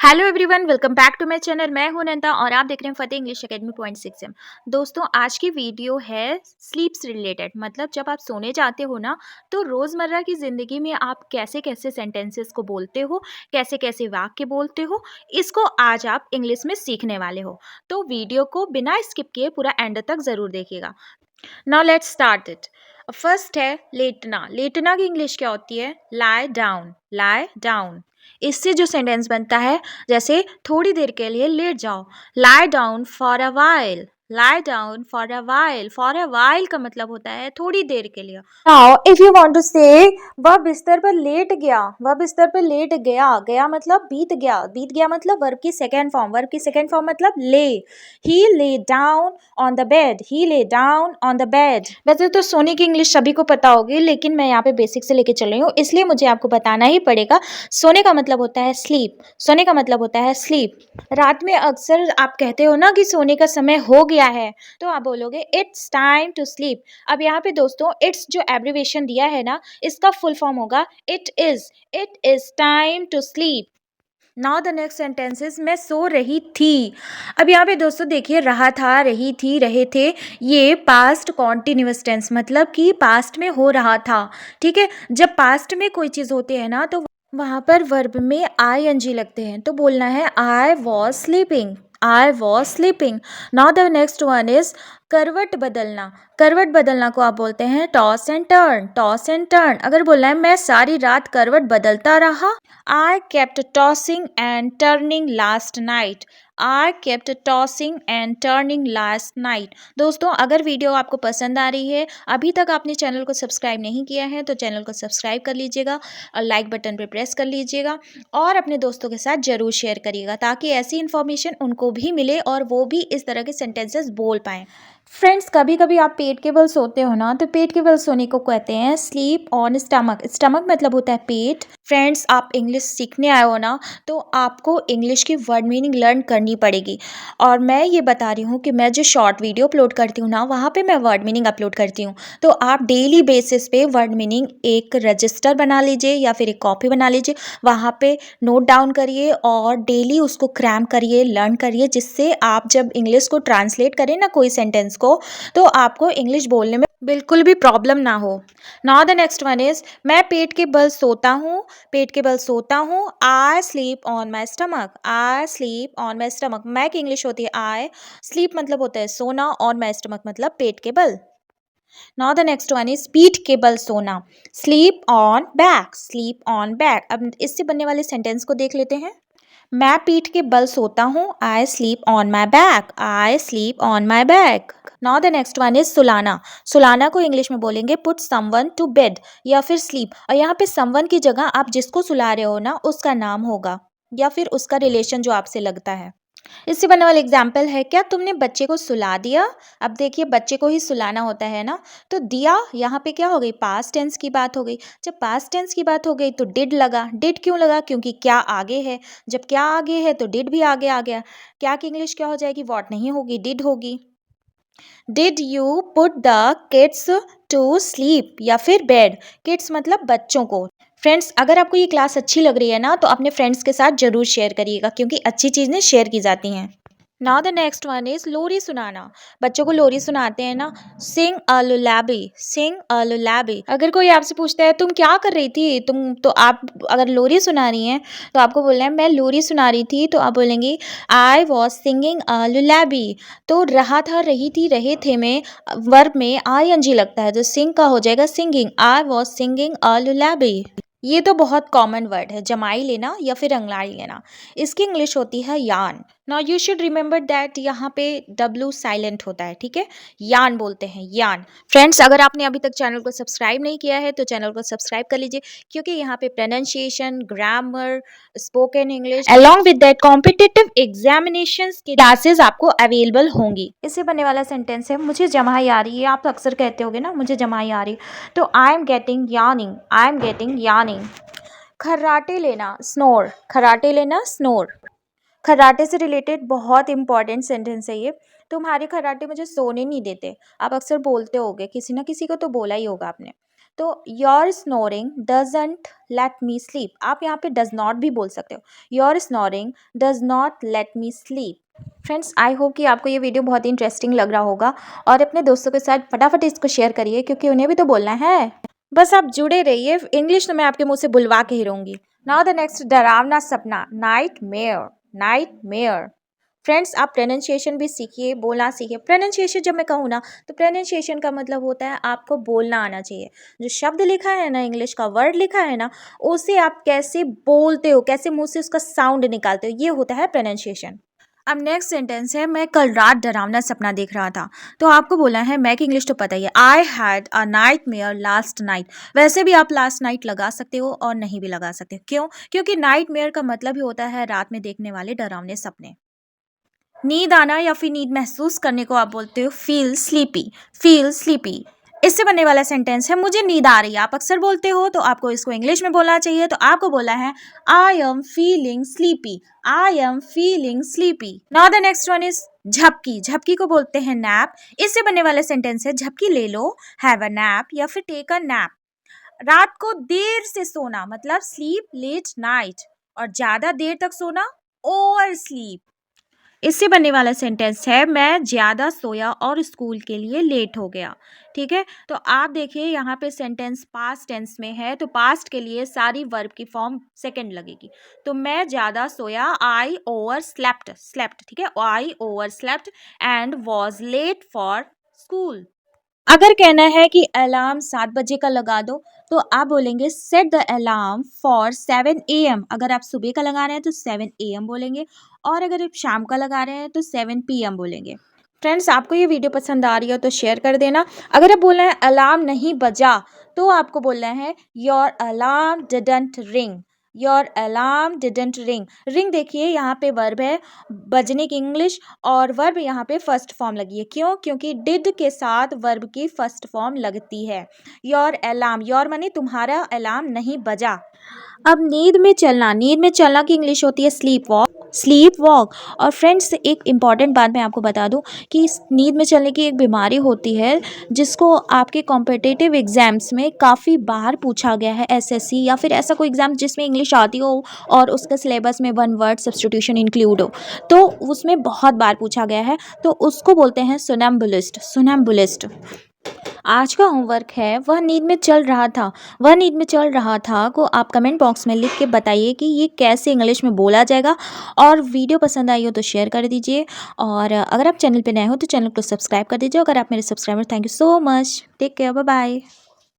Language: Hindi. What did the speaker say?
Hello everyone, welcome back to my channel. मैं हूं नंदा और आप देख रहे हैं फतेह इंग्लिश एकेडमी पॉइंट 6 दोस्तों, आज की वीडियो है स्लीप से रिलेटेड। मतलब जब आप सोने जाते हो ना, तो रोज़मर्रा की ज़िंदगी में आप कैसे कैसे सेंटेंसेस को बोलते हो, कैसे कैसे वाक्य बोलते हो, इसको आज आप इंग्लिश में सीखने वाले हो। तो वीडियो को बिना स्किप किए पूरा एंड तक ज़रूर देखिएगा। Now let's start it. First है लेटना। लेटना की इंग्लिश क्या होती है? Lie down. Lie down. इससे जो सेंटेंस बनता है, जैसे थोड़ी देर के लिए लेट जाओ। Lie down for a while. Lie down for a while. For a while का मतलब होता है थोड़ी देर के लिए। Now if you want to say वह बिस्तर पर लेट गया। वह बिस्तर पर लेट गया। गया मतलब बीत गया। बीत गया मतलब वर्ब की सेकेंड फॉर्म। वर्ब की सेकेंड फॉर्म मतलब lay. He lay down on the bed. He lay down on the bed. वैसे तो सोने की इंग्लिश सभी को पता होगी, लेकिन मैं यहाँ पे बेसिक से लेके चल रही हूँ, इसलिए मुझे आपको बताना ही पड़ेगा। सोने का मतलब होता है स्लीप। सोने का मतलब होता है स्लीप। रात में अक्सर आप कहते हो ना कि सोने का समय हो गया है, तो आप बोलोगे इट्स टाइम टू स्लीप। अब यहाँ पे दोस्तों इट्स जो एब्रिविएशन दिया है ना, इसका फुल फॉर्म होगा it is time to sleep. Now the next sentences, मैं सो रही थी। अब यहाँ पे दोस्तों देखिए, रहा था, रही थी, रहे थे, ये पास्ट कॉन्टिन्यूअस टेंस, मतलब कि पास्ट में हो रहा था। ठीक है, जब पास्ट में कोई चीज़ होती है ना, तो वहाँ पर वर्ब में आई एन जी लगते हैं, तो बोलना है I was sleeping. I was sleeping. Now the next one is करवट बदलना। करवट बदलना को आप बोलते हैं toss and turn. Toss and turn. अगर बोलना है मैं सारी रात करवट बदलता रहा, I kept tossing and turning last night. I kept tossing and turning last night. दोस्तों, अगर वीडियो आपको पसंद आ रही है, अभी तक आपने चैनल को सब्सक्राइब नहीं किया है, तो चैनल को सब्सक्राइब कर लीजिएगा और लाइक बटन पर प्रेस कर लीजिएगा और अपने दोस्तों के साथ ज़रूर शेयर करिएगा, ताकि ऐसी इन्फॉर्मेशन उनको भी मिले और वो भी इस तरह के सेंटेंसेस बोल पाएँ। फ्रेंड्स, कभी कभी आप पेट के बल सोते हो ना, तो पेट के बल सोने को कहते हैं स्लीप ऑन स्टमक। स्टमक मतलब होता है पेट। फ्रेंड्स, आप इंग्लिश सीखने आए हो ना, तो आपको इंग्लिश की वर्ड मीनिंग लर्न करनी पड़ेगी। और मैं ये बता रही हूँ कि मैं जो शॉर्ट वीडियो अपलोड करती हूँ ना, वहाँ पे मैं वर्ड मीनिंग अपलोड करती हूँ। तो आप डेली बेसिस पे वर्ड मीनिंग एक रजिस्टर बना लीजिए या फिर एक कॉपी बना लीजिए, वहाँ पे नोट डाउन करिए और डेली उसको क्रैम करिए, लर्न करिए, जिससे आप जब इंग्लिश को ट्रांसलेट करें ना कोई सेंटेंस को, तो आपको इंग्लिश बोलने में बिल्कुल भी प्रॉब्लम ना हो। Now the next one is मैं पेट के बल सोता हूँ। पेट के बल सोता हूँ। I sleep on my stomach. I sleep on my stomach. मैं की इंग्लिश होती है आई। स्लीप मतलब होता है सोना, ऑन माई स्टमक मतलब पेट के बल। Now the next one is पीठ के बल सोना। Sleep on back. Sleep on back. अब इससे बनने वाले सेंटेंस को देख लेते हैं। मैं पीठ के बल सोता हूँ। I sleep on my back. I sleep on my back. Now the next one is सुलाना। सुलाना को इंग्लिश में बोलेंगे पुट समवन टू बेड या फिर स्लीप। और यहाँ पे समवन की जगह आप जिसको सुला रहे हो ना, उसका नाम होगा या फिर उसका रिलेशन जो आपसे लगता है। इससे बनने वाला एग्जाम्पल है, क्या तुमने बच्चे को सुला दिया? अब देखिए, बच्चे को ही सुलाना होता है ना, तो दिया यहाँ पे क्या हो गई? पास्ट टेंस की बात हो गई। जब पास्ट टेंस की बात हो गई तो डिड लगा। डिड क्यों लगा? क्योंकि क्या आगे है। जब क्या आगे है तो डिड भी आगे आ गया। क्या की इंग्लिश क्या हो जाएगी? वॉट नहीं होगी, डिड होगी। Did you put the kids to sleep या फिर बेड? किड्स मतलब बच्चों को। फ्रेंड्स, अगर आपको ये क्लास अच्छी लग रही है ना, तो अपने फ्रेंड्स के साथ जरूर शेयर करिएगा, क्योंकि अच्छी चीज़ें शेयर की जाती हैं। Now the next one is लोरी सुनाना। बच्चों को लोरी सुनाते हैं ना, सिंग अ लुलाबी। सिंग अ लुलाबी। अगर कोई आपसे पूछता है तुम क्या कर रही थी, तुम तो आप अगर लोरी सुना रही हैं, तो आपको बोलना है मैं लोरी सुना रही थी, तो आप बोलेंगी आई वॉज सिंगिंग अ लुलाबी। तो रहा था, रही थी, रहे थे में वर्ब में आई एन जी लगता है, तो सिंग का हो जाएगा singing. I was singing a lullaby. ये तो बहुत कॉमन वर्ड है, जमाई लेना या फिर अंगड़ाई लेना। इसकी इंग्लिश होती है यान। Now you should remember that यहाँ पे डब्ल्यू साइलेंट होता है, ठीक है? यान बोलते हैं, यान। फ्रेंड्स, अगर आपने अभी तक चैनल को सब्सक्राइब नहीं किया है, तो चैनल को सब्सक्राइब कर लीजिए, क्योंकि यहाँ पे pronunciation, grammar, spoken English along with that competitive examinations की क्लासेस आपको अवेलेबल होंगी। इससे बनने वाला सेंटेंस है मुझे जमाई आ रही है। आप अक्सर कहते होगे ना मुझे जमाई आ रही है, तो I am getting yawning. I am getting yawning. खर्राटे लेना, स्नोर। खर्राटे लेना, स्नोर। खर्राटे से रिलेटेड बहुत इंपॉर्टेंट सेंटेंस है ये। तुम्हारे खर्राटे मुझे सोने नहीं देते। आप अक्सर बोलते होगे, किसी ना किसी को तो बोला ही होगा आपने। तो your snoring doesn't let me sleep, आप यहाँ पे डज नॉट भी बोल सकते हो, your snoring does not let me sleep. Friends, I hope कि आपको ये वीडियो बहुत ही इंटरेस्टिंग लग रहा होगा और अपने दोस्तों के साथ फटाफट इसको शेयर करिए क्योंकि उन्हें भी तो बोलना है। बस आप जुड़े रहिए, इंग्लिश तो मैं आपके मुंह से बुलवा के ही रहूंगी। नाउ द नेक्स्ट, डरावना सपना, night mayor. Night mayor. Friends, आप प्रोनाउंसिएशन भी सीखिए, बोलना सीखिए। प्रोनाउंसिएशन जब मैं कहूँ ना, तो प्रोनाउंसिएशन का मतलब होता है आपको बोलना आना चाहिए। जो शब्द लिखा है ना, इंग्लिश का वर्ड लिखा है ना, उसे आप कैसे बोलते हो, कैसे मुंह से उसका साउंड निकालते हो, ये होता है प्रोनाउंसिएशन। अब नेक्स्ट सेंटेंस है, मैं कल रात डरावना सपना देख रहा था। तो आपको बोला है, मैं की इंग्लिश तो पता ही है, I had a night mayor last night. वैसे भी आप लास्ट नाइट लगा सकते हो और नहीं भी लगा सकते। क्यों? क्योंकि नाइट मेयर का मतलब ही होता है रात में देखने वाले डरावने सपने। नींद आना या फिर नींद महसूस करने को आप बोलते हो फील स्लीपी। Feel sleepy. इससे बनने वाला सेंटेंस है, मुझे नींद आ रही है। आप अक्सर बोलते हो तो आपको इसको इंग्लिश में बोलना चाहिए। तो आपको बोला है, I am feeling sleepy. I am feeling sleepy. Now the next one is झपकी। झपकी को बोलते हैं नैप। इससे बनने वाला सेंटेंस है, झपकी ले लो, हैव अ नैप या फिर टेक अ नैप। रात को देर से सोना मतलब स्लीप लेट नाइट, और ज्यादा देर तक सोना ओवर स्लीप। इससे बनने वाला सेंटेंस है, मैं ज़्यादा सोया और स्कूल के लिए लेट हो गया। ठीक है, तो आप देखिए यहाँ पे सेंटेंस पास्ट टेंस में है, तो पास्ट के लिए सारी वर्ब की फॉर्म सेकंड लगेगी। तो मैं ज़्यादा सोया, आई ओवर स्लेप्ट। स्लेप्ट, ठीक है, I overslept and was late for school. अगर कहना है कि अलार्म 7 बजे का लगा दो, तो आप बोलेंगे set the alarm for 7 AM। अगर आप सुबह का लगा रहे हैं तो 7 AM बोलेंगे, और अगर आप शाम का लगा रहे हैं तो 7 PM बोलेंगे। फ्रेंड्स, आपको ये वीडियो पसंद आ रही हो तो शेयर कर देना। अगर आप बोल रहे हैं अलार्म नहीं बजा, तो आपको बोलना है your alarm didn't ring. Your alarm didn't ring. Ring देखिए यहाँ पे वर्ब है, बजने की इंग्लिश, और वर्ब यहाँ पे फर्स्ट फॉर्म लगी है। क्यों? क्योंकि डिड के साथ वर्ब की फर्स्ट फॉर्म लगती है। योर अलार्म, योर माने तुम्हारा अलार्म नहीं बजा। अब नींद में चलना। नींद में चलना की इंग्लिश होती है स्लीप वॉक। Sleep walk. और फ्रेंड्स, एक इम्पॉर्टेंट बात मैं आपको बता दूं कि इस नींद में चलने की एक बीमारी होती है जिसको आपके कॉम्पिटिटिव एग्जाम्स में काफ़ी बार पूछा गया है, एसएससी या फिर ऐसा कोई एग्जाम जिसमें इंग्लिश आती हो और उसका सिलेबस में वन वर्ड सब्स्टिट्यूशन इंक्लूड हो, तो उसमें बहुत बार पूछा गया है। तो उसको बोलते हैं सोनैम्बुलिस्ट। सोनैम्बुलिस्ट। आज का होमवर्क है, वह नींद में चल रहा था। वह नींद में चल रहा था को आप कमेंट बॉक्स में लिख के बताइए कि ये कैसे इंग्लिश में बोला जाएगा। और वीडियो पसंद आई हो तो शेयर कर दीजिए, और अगर आप चैनल पे नए हो तो चैनल को सब्सक्राइब कर दीजिए। अगर आप मेरे subscriber, thank you so much. Take care, bye bye.